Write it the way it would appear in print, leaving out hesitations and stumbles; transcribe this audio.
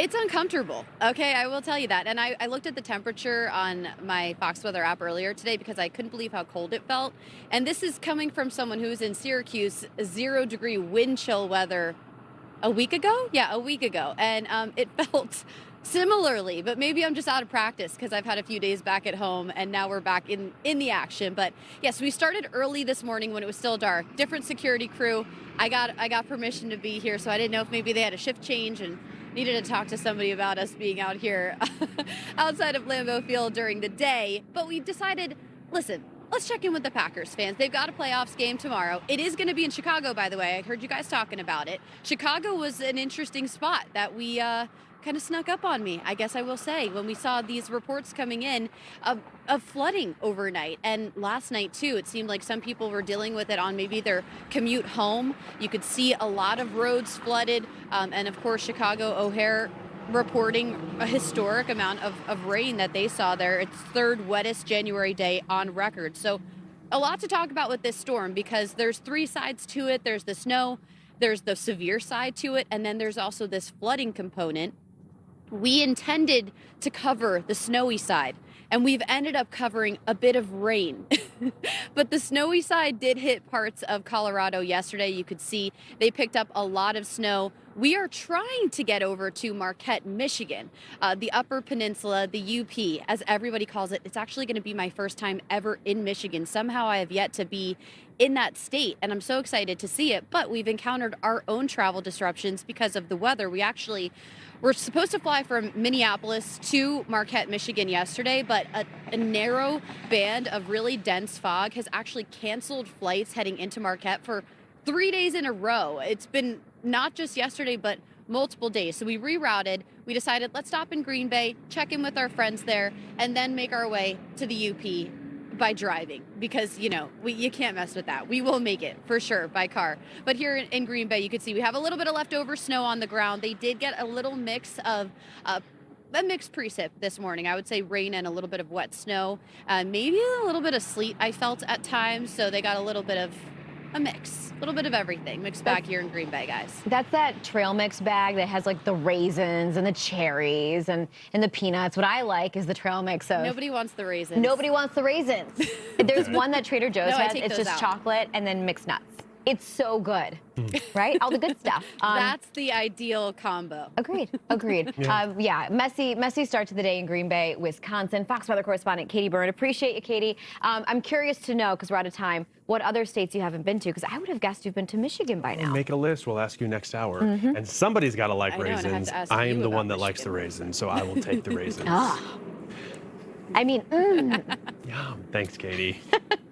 It's uncomfortable. Okay, I will tell you that. And I looked at the temperature on my Fox Weather app earlier today because I couldn't believe how cold it felt. And this is coming from someone who's in Syracuse, 0-degree wind chill weather a week ago. Yeah, a week ago. And it felt similarly, but maybe I'm just out of practice because I've had a few days back at home and now we're back in the action. But yes, we started early this morning when it was still dark. Different security crew. I got permission to be here, so I didn't know if maybe they had a shift change and needed to talk to somebody about us being out here outside of Lambeau Field during the day. But we decided, listen, let's check in with the Packers fans. They've got a playoffs game tomorrow. It is going to be in Chicago, by the way. I heard you guys talking about it. Chicago was an interesting spot that we kind of snuck up on me, I guess I will say, when we saw these reports coming in of flooding overnight. And last night, too, it seemed like some people were dealing with it on maybe their commute home. You could see a lot of roads flooded. And, of course, Chicago O'Hare reporting a historic amount of rain that they saw there. It's third wettest January day on record. So a lot to talk about with this storm because there's three sides to it. There's the snow, there's the severe side to it, and then there's also this flooding component. We intended to cover the snowy side, and we've ended up covering a bit of rain. But the snowy side did hit parts of Colorado yesterday. You could see they picked up a lot of snow. We are trying to get over to Marquette, Michigan, the Upper Peninsula, the UP, as everybody calls it. It's actually going to be my first time ever in Michigan. Somehow I have yet to be in that state, and I'm so excited to see it. But we've encountered our own travel disruptions because of the weather. We're supposed to fly from Minneapolis to Marquette, Michigan yesterday, but a narrow band of really dense fog has actually canceled flights heading into Marquette for 3 days in a row. It's been not just yesterday, but multiple days. So we rerouted. We decided let's stop in Green Bay, check in with our friends there, and then make our way to the UP by driving because, you can't mess with that. We will make it for sure by car. But here in Green Bay, you can see we have a little bit of leftover snow on the ground. They did get a little mix of a mixed precip this morning. I would say rain and a little bit of wet snow, maybe a little bit of sleet I felt at times. So they got a little bit of a little bit of everything mixed back here in Green Bay, guys. That's that trail mix bag that has like the raisins and the cherries and the peanuts. What I like is the trail mix of... Nobody wants the raisins. Nobody wants the raisins. There's one that Trader Joe's has. It's just chocolate and then mixed nuts. It's so good, right? All the good stuff. That's the ideal combo. Agreed. Messy start to the day in Green Bay, Wisconsin. Fox Weather Correspondent Katie Byrne. Appreciate you, Katie. I'm curious to know, because we're out of time, what other states you haven't been to, because I would have guessed you've been to Michigan by now. Make a list. We'll ask you next hour. And somebody's got to like raisins. I am the one that likes the raisins, so I will take the raisins. Yum. Thanks, Katie.